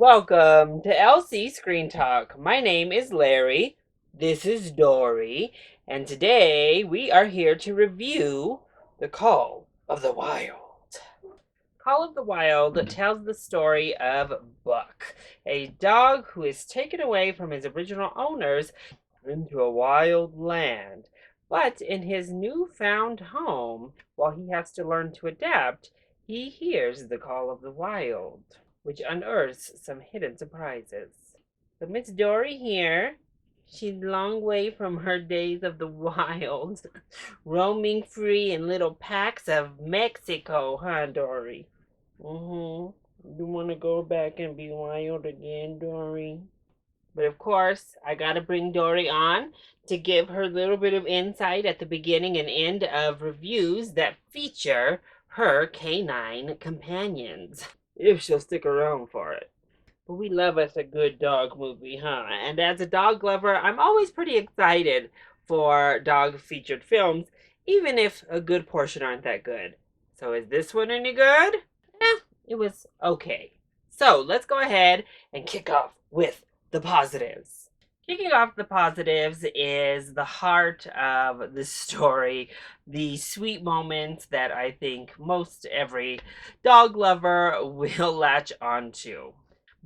Welcome to LC Screen Talk. My name is Larry. This is Dory. And today we are here to review The Call of the Wild. Call of the Wild tells the story of Buck, a dog who is taken away from his original owners into a wild land. But in his newfound home, while he has to learn to adapt, he hears the call of the wild, which unearths some hidden surprises. So Miss Dory here, she's long way from her days of the wild, roaming free in little packs of Mexico, huh, Dory? You want to go back and be wild again, Dory? But of course, I gotta bring Dory on to give her a little bit of insight at the beginning and end of reviews that feature her canine companions, if she'll stick around for it. But we love us a good dog movie, huh? And as a dog lover, I'm always pretty excited for dog featured films, even if a good portion aren't that good. So is this one any good? It was okay. So let's go ahead and kick off with the positives. Kicking off the positives is the heart of the story, the sweet moments that I think most every dog lover will latch onto.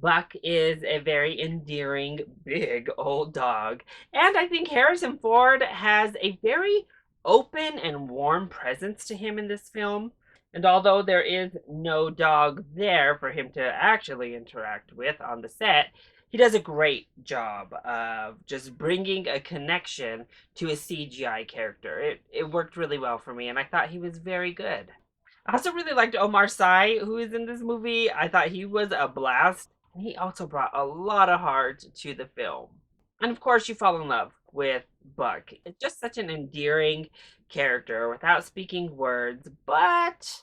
Buck is a very endearing, big old dog, and I think Harrison Ford has a very open and warm presence to him in this film. And although there is no dog there for him to actually interact with on the set, he does a great job of just bringing a connection to a CGI character. It worked really well for me, and I thought he was very good. I also really liked Omar Sy, who is in this movie. I thought he was a blast. He also brought a lot of heart to the film. And of course, you fall in love with Buck. It's just such an endearing character without speaking words, but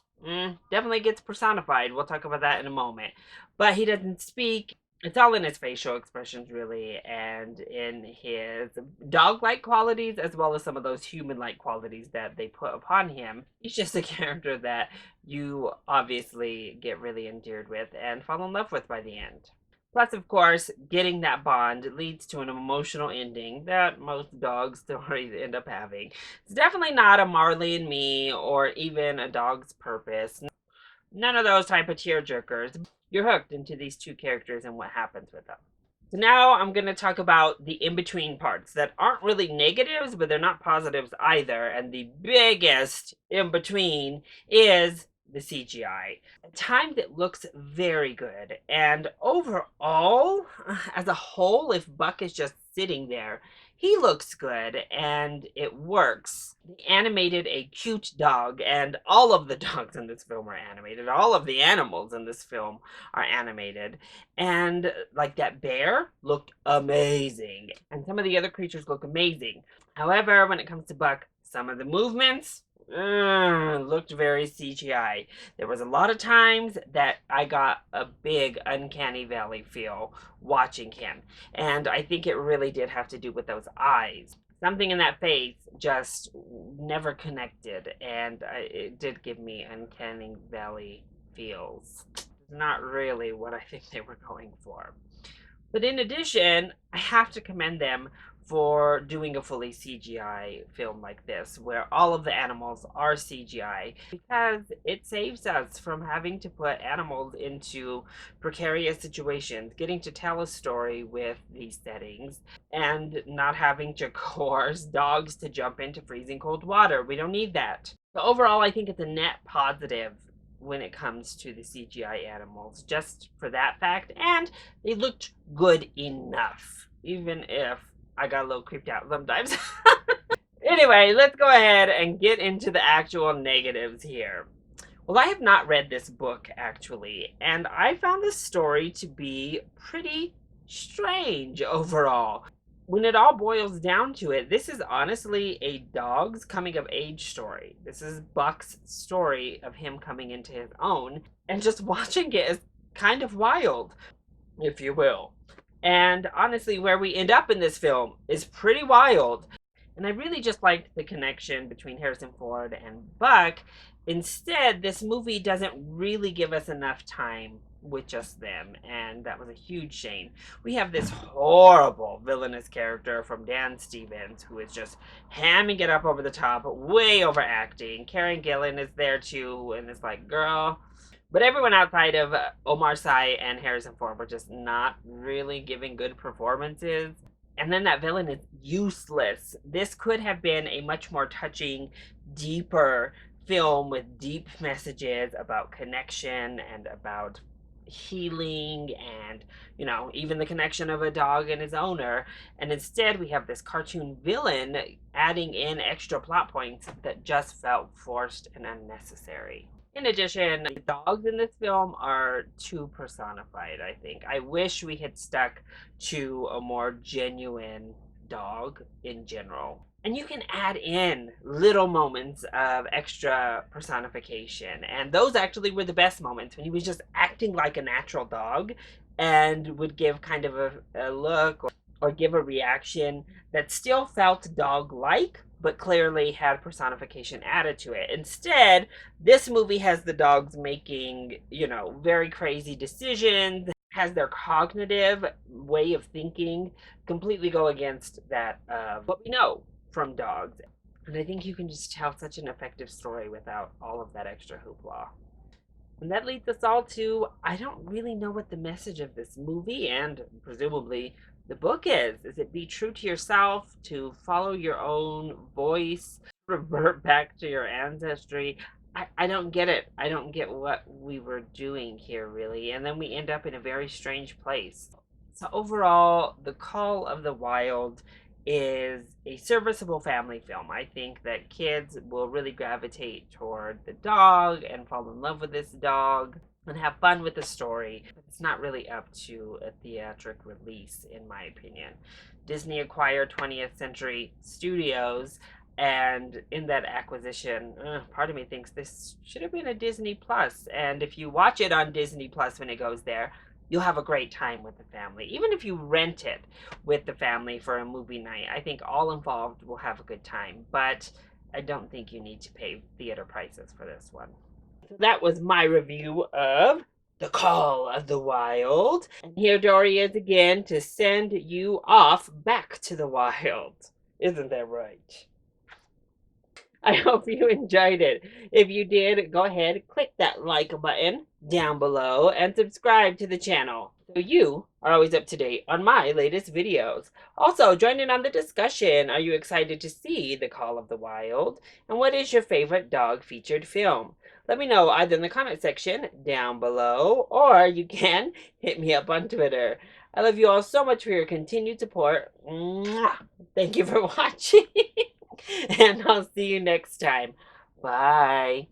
definitely gets personified. We'll talk about that in a moment. But he doesn't speak. It's all in his facial expressions, really, and in his dog like qualities, as well as some of those human like qualities that they put upon him. He's just a character that you obviously get really endeared with and fall in love with by the end. Plus, of course, getting that bond leads to an emotional ending that most dog stories end up having. It's definitely not a Marley and Me or even A Dog's Purpose. None of those type of tearjerkers. You're hooked into these two characters and what happens with them. So now I'm going to talk about the in-between parts that aren't really negatives, but they're not positives either. And the biggest in-between is the CGI. At times it looks very good. And overall, as a whole, if Buck is just sitting there, he looks good and it works. They animated a cute dog, and all of the dogs in this film are animated. All of the animals in this film are animated. And like that bear looked amazing. And some of the other creatures look amazing. However, when it comes to Buck, some of the movements looked very CGI. There was a lot of times that I got a big uncanny valley feel watching him. And I think it really did have to do with those eyes. Something in that face just never connected, and it did give me uncanny valley feels. Not really what I think they were going for. But in addition, I have to commend them for doing a fully CGI film like this, where all of the animals are CGI, because it saves us from having to put animals into precarious situations, getting to tell a story with these settings, and not having to coerce dogs to jump into freezing cold water. We don't need that. So overall, I think it's a net positive when it comes to the CGI animals, just for that fact, and they looked good enough, even if I got a little creeped out sometimes. Anyway, let's go ahead and get into the actual negatives here. Well, I have not read this book actually, and I found this story to be pretty strange overall. When it all boils down to it, this is honestly a dog's coming of age story. This is Buck's story of him coming into his own, and just watching it is kind of wild, if you will. And honestly, where we end up in this film is pretty wild. And I really just liked the connection between Harrison Ford and Buck. Instead, this movie doesn't really give us enough time with just them, and that was a huge shame. We have this horrible villainous character from Dan Stevens who is just hamming it up over the top, way overacting. Karen Gillan is there too, and it's like, girl. But everyone outside of Omar Sy and Harrison Ford were just not really giving good performances. And then that villain is useless. This could have been a much more touching, deeper film with deep messages about connection and about healing and, even the connection of a dog and his owner. And instead, we have this cartoon villain adding in extra plot points that just felt forced and unnecessary. In addition, the dogs in this film are too personified, I think. I wish we had stuck to a more genuine dog in general. And you can add in little moments of extra personification. And those actually were the best moments when he was just acting like a natural dog and would give kind of a look or give a reaction that still felt dog like, but clearly had personification added to it. Instead, this movie has the dogs making, very crazy decisions, has their cognitive way of thinking completely go against that of what we know from dogs. And I think you can just tell such an effective story without all of that extra hoopla. And that leads us all to I don't really know what the message of this movie and presumably the book is. Is it be true to yourself, to follow your own voice, revert back to your ancestry? I don't get it. I don't get what we were doing here, really. And then we end up in a very strange place. So, overall, The Call of the Wild is a serviceable family film. I think that kids will really gravitate toward the dog and fall in love with this dog and have fun with the story. But it's not really up to a theatric release, in my opinion. Disney acquired 20th Century Studios, and in that acquisition, part of me thinks this should have been a Disney Plus. And if you watch it on Disney Plus when it goes there, you'll have a great time with the family. Even if you rent it with the family for a movie night, I think all involved will have a good time. But I don't think you need to pay theater prices for this one. So that was my review of The Call of the Wild. And here Dory is again to send you off back to the wild. Isn't that right? I hope you enjoyed it. If you did, go ahead, click that like button down below and subscribe to the channel so you are always up to date on my latest videos. Also, join in on the discussion. Are you excited to see The Call of the Wild? And what is your favorite dog featured film? Let me know either in the comment section down below or you can hit me up on Twitter. I love you all so much for your continued support. Mwah! Thank you for watching. And I'll see you next time. Bye.